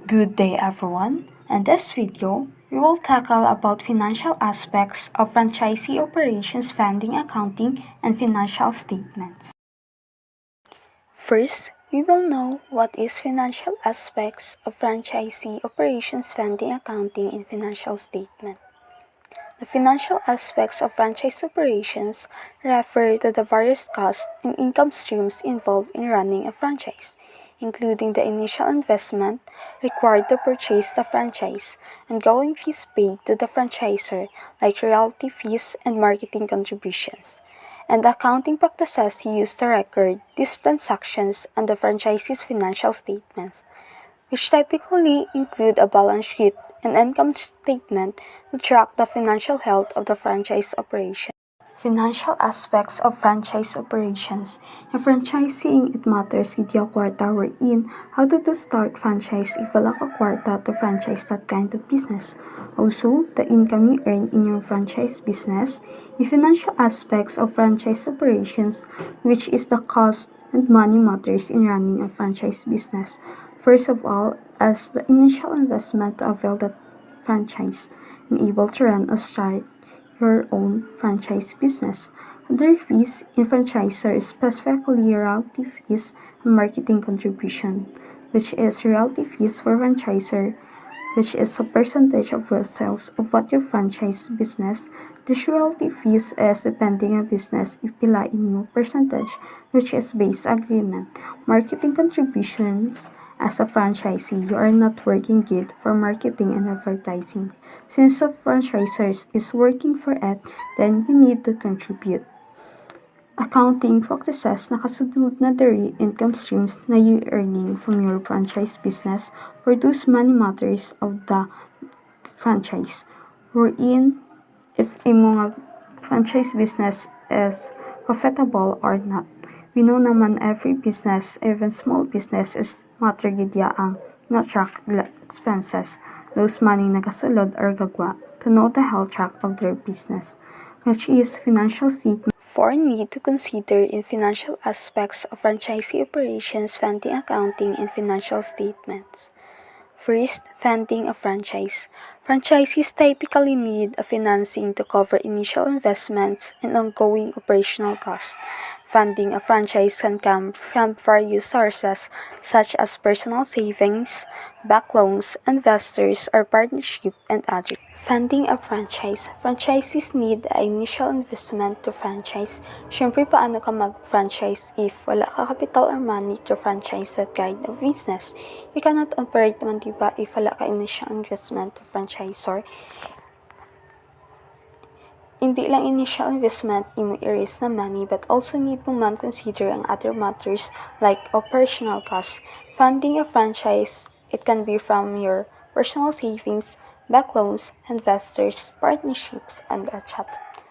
Good day everyone. In this video, we will tackle about financial aspects of franchisee operations funding accounting and financial statements. First, we will know what is financial aspects of franchisee operations funding accounting and financial statement. The financial aspects of franchise operations refer to the various costs and income streams involved in running a franchise, including the initial investment required to purchase the franchise, ongoing fees paid to the franchisor like royalty fees and marketing contributions, and the accounting practices used to record these transactions on the franchisee's financial statements, which typically include a balance sheet and income statement to track the financial health of the franchise operation. Financial aspects of franchise operations. In franchising, it matters gid yung kwarta wherein how to start franchise if wala ka kwarta to franchise that kind of business. Also, the income you earn in your franchise business. The financial aspects of franchise operations, which is the cost and money matters in running a franchise business. First of all, as the initial investment to avail that franchise and able to run or start your own franchise business. Other fees in franchisor is specifically royalty fees and marketing contribution, which is royalty fees for franchisor, which is a percentage of gross sales of what your franchise business. This royalty fees is depending on business if pila in new percentage, which is base agreement. Marketing contributions. As a franchisee, you are not working good for marketing and advertising. Since the franchisor is working for it, then you need to contribute. Accounting practices nakasunod na dari income streams na you earning from your franchise business or those money matters of the franchise. Wherein, if a mga franchise business is profitable or not. We know naman every business, even small business, is matter gid ang na-track expenses. Those money nagasulod or gagwa to know the health track of their business, which is financial statement. For need to consider in financial aspects of franchisee operations, funding accounting, and financial statements. First, funding a franchise. Franchisees typically need a financing to cover initial investments and ongoing operational costs. Funding a franchise can come from various sources such as personal savings, bank loans, investors, or partnership, and others. Funding a franchise. Franchisees need an initial investment to franchise. Siyempre, paano ka mag-franchise if wala ka capital or money to franchise that kind of business? You cannot operate naman, diba, if wala ka initial investment to franchisor. Hindi lang initial investment imo i-raise na money but also need mo man consider ang other matters like operational costs. Funding a franchise, it can be from your personal savings, bank loans, investors, partnerships, and etc.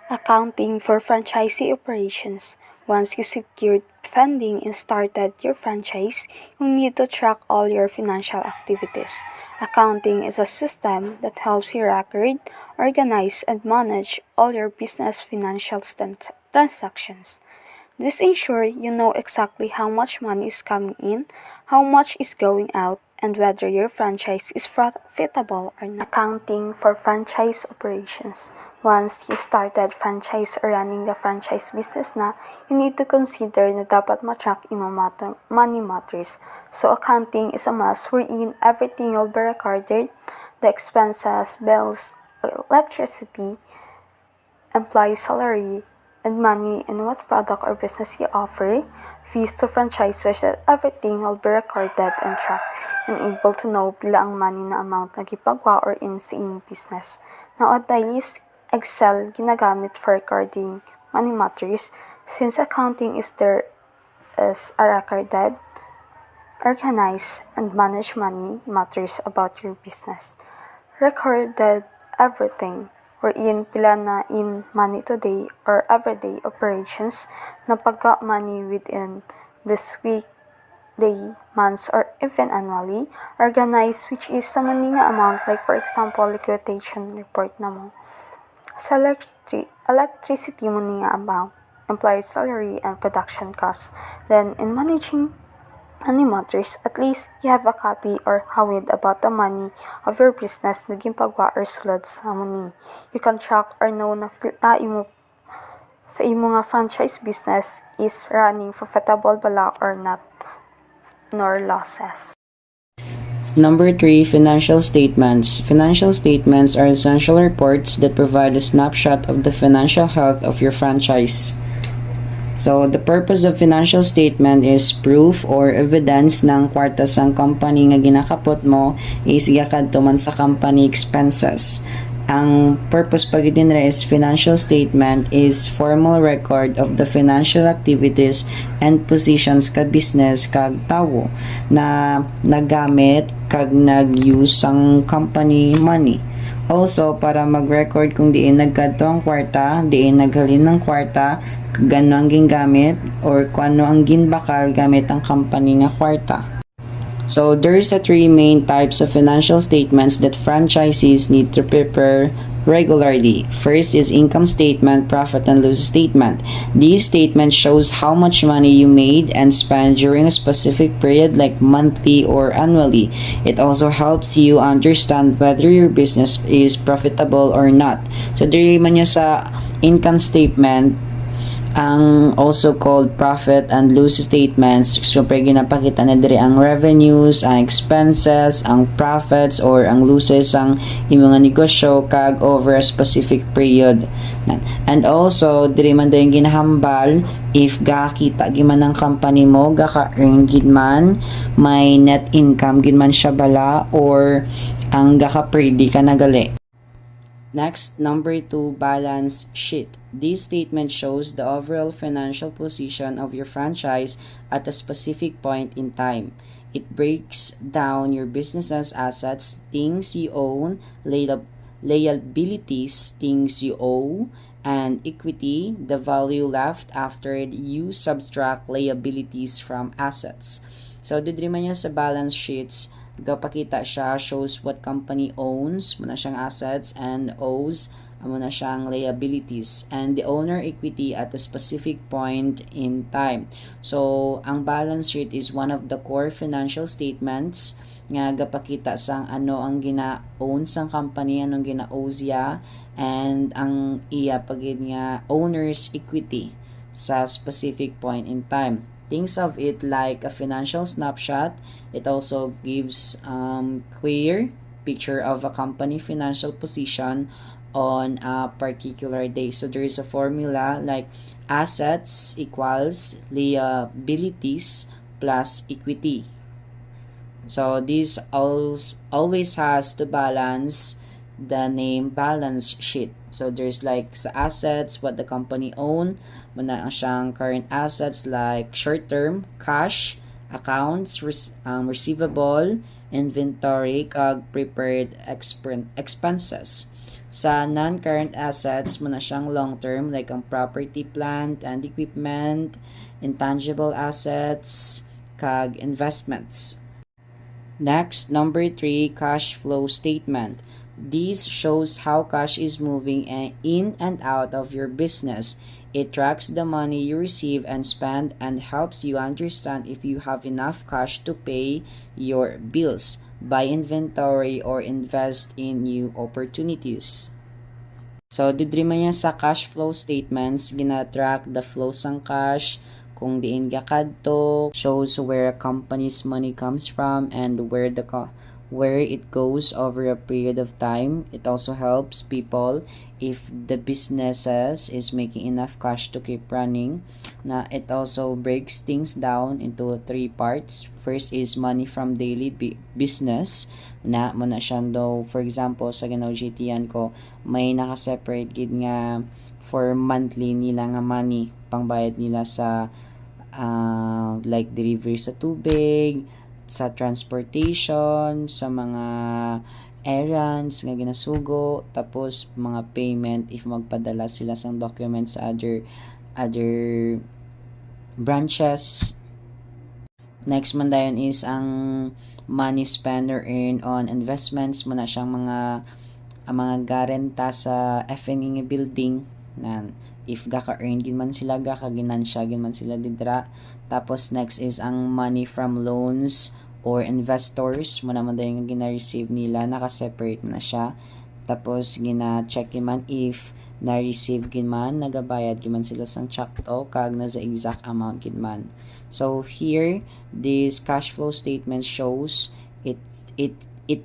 Accounting for franchisee operations. Once you secured funding and started your franchise, you need to track all your financial activities. Accounting is a system that helps you record, organize, and manage all your business financial transactions. This ensures you know exactly how much money is coming in, how much is going out, and whether your franchise is profitable or not. Accounting for franchise operations. Once you started franchise or running the franchise business na, you need to consider na dapat ma-track imo money matters. So accounting is a must wherein everything will be recorded, the expenses, bills, electricity, employee salary, and money and what product or business you offer, fees to franchisors, that everything will be recorded and tracked and able to know pila ang money na amount na gipagwa or in sa inyong business. Nowadays, Excel ginagamit for recording money matters since accounting is there as a recorded, organize, and manage money matters about your business. Recorded everything wherein pila na in money today or everyday operations na pagka money within this week, day, months, or even annually. Organize, which is sa money nga amount, like for example, liquidation report na mo. Sa electricity money nga amount, employee salary, and production costs. Then, in managing money matters, at least you have a copy or hawid about the money of your business na gimpagwa or sulod sa money. You can track or know na imo sa imo nga franchise business is running profitable bala or not, nor losses. Number 3, financial statements. Financial statements are essential reports that provide a snapshot of the financial health of your franchise. So, the purpose of financial statement is proof or evidence ng kwarta sang company nga ginakapot mo is gakadto man sa company expenses. Ang purpose pag itinra is financial statement is formal record of the financial activities and positions ka business kag tawo na nagamit kag nag-use ang company money. Also, para mag-record kung diin nagkadto ang kwarta, diin naghalin ng kwarta, gano ang gingamit, or kung ano ang ginbakal gamit ang company nga kwarta. So, there's a 3 main types of financial statements that franchisees need to prepare regularly. First is income statement, profit and loss statement. These statements shows how much money you made and spent during a specific period like monthly or annually. It also helps you understand whether your business is profitable or not. So diri man niya sa income statement ang also called profit and loss statements. Syempre ginapakita na diri ang revenues, ang expenses, ang profits or ang losses ang imong negosyo kag over a specific period. And also diri man dayon ginahambal if gakita giman ang company mo, gaka-earn gid man, may net income gid man siya bala, or ang gaka-predi ka nagali. Next, number 2, balance sheet. This statement shows the overall financial position of your franchise at a specific point in time. It breaks down your business's assets, things you own, liabilities, things you owe, and equity, the value left after you subtract liabilities from assets. So, didri man niya sa balance sheets, gapakita siya, shows what company owns, muna siyang assets, and owes, muna siyang liabilities, and the owner equity at a specific point in time. So, ang balance sheet is one of the core financial statements nga gapakita sang ano ang gina-own sang company, anong gina-owe siya, and ang iya pagid nga owner's equity sa specific point in time. Things of it like a financial snapshot. It also gives clear picture of a company financial position on a particular day. So there is a formula like assets equals liabilities plus equity. So this always has to balance the name balance sheet. So there's like sa assets, what the company own, muna siyang current assets like short-term, cash, accounts, receivable, inventory, kag prepared expenses. Sa non-current assets, muna siyang long-term like ang property, plant, and equipment, intangible assets, kag investments. Next, number 3, cash flow statement. This shows how cash is moving in and out of your business. It tracks the money you receive and spend and helps you understand if you have enough cash to pay your bills, buy inventory, or invest in new opportunities. So, didri man yan sa cash flow statements, gina-track the flow sang cash, kung diin gakadto, shows where a company's money comes from and where it goes over a period of time. It also helps people if the businesses is making enough cash to keep running. Na it also breaks things down into 3 parts. First is money from daily business. Na mo na siyang daw, for example, sa ginaw GTN ko, may naka-separate gid nga for monthly nila nga money, pangbayad nila sa like delivery sa tubig, sa transportation, sa mga errands nga ginasugo, tapos mga payment if magpadala sila sang documents sa other branches. Next man dayon is ang money spent or earned on investments, muna siyang mga garenta sa FNE building na if gaka-earn gid man sila, gaka-ginansya gid man sila didra. Tapos next is ang money from loans or investors mo naman dayon nga gina-receive nila, naka-separate na siya. Tapos gina-check man if na-receive gid man, nagabayad gid man sila sang tsakto kag na sa exact amount gid man. So here this cash flow statement shows it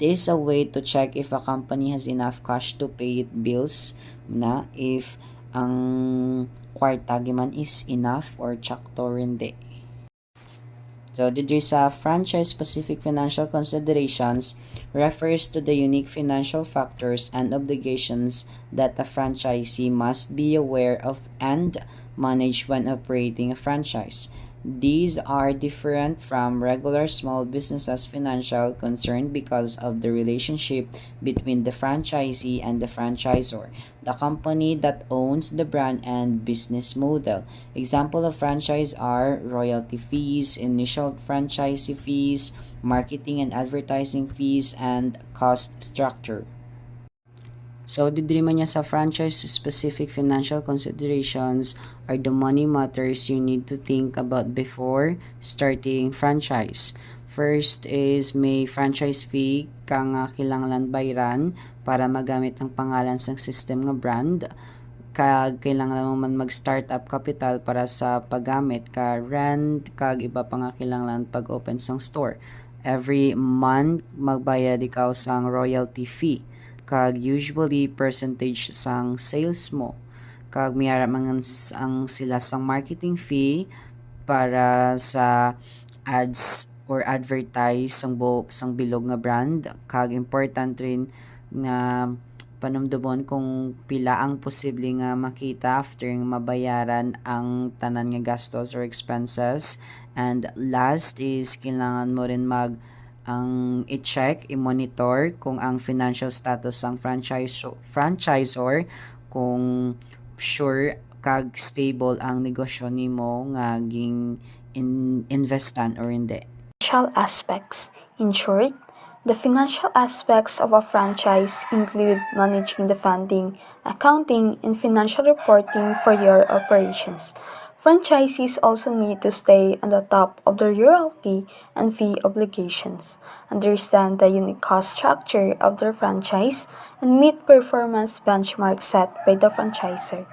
is a way to check if a company has enough cash to pay its bills na, if ang kwarta man is enough or tsakto hindi. So, dito sa franchise-specific financial considerations refers to the unique financial factors and obligations that a franchisee must be aware of and manage when operating a franchise. These are different from regular small businesses' financial concern because of the relationship between the franchisee and the franchisor, the company that owns the brand and business model. Example of franchise are royalty fees, initial franchisee fees, marketing and advertising fees, and cost structure. So, didri man niya sa franchise-specific financial considerations are the money matters you need to think about before starting franchise. First is may franchise fee ka nga kinahanglan bayaran para magamit ang pangalan sa system nga brand. Kag kailangan mo man mag-startup capital para sa paggamit ka rent, kag iba pa nga kinahanglan pag-open sang store. Every month magbayad ikaw sang royalty fee, kag usually percentage sang sales mo, kag mayara man ang sila sang marketing fee para sa ads or advertise sang bilog nga brand, kag important rin nga panumdumon kung pila ang posible nga makita after mabayaran ang tanan nga gastos or expenses. And last is kailangan mo rin ang i-check, i-monitor kung ang financial status ng franchisor, kung sure kag stable ang negosyo nimo nga ging investan or hindi. Financial aspects. In short, the financial aspects of a franchise include managing the funding, accounting, and financial reporting for your operations. Franchisees also need to stay on the top of their royalty and fee obligations, understand the unique cost structure of their franchise, and meet performance benchmarks set by the franchisor.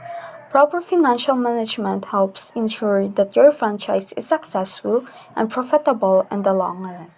Proper financial management helps ensure that your franchise is successful and profitable in the long run.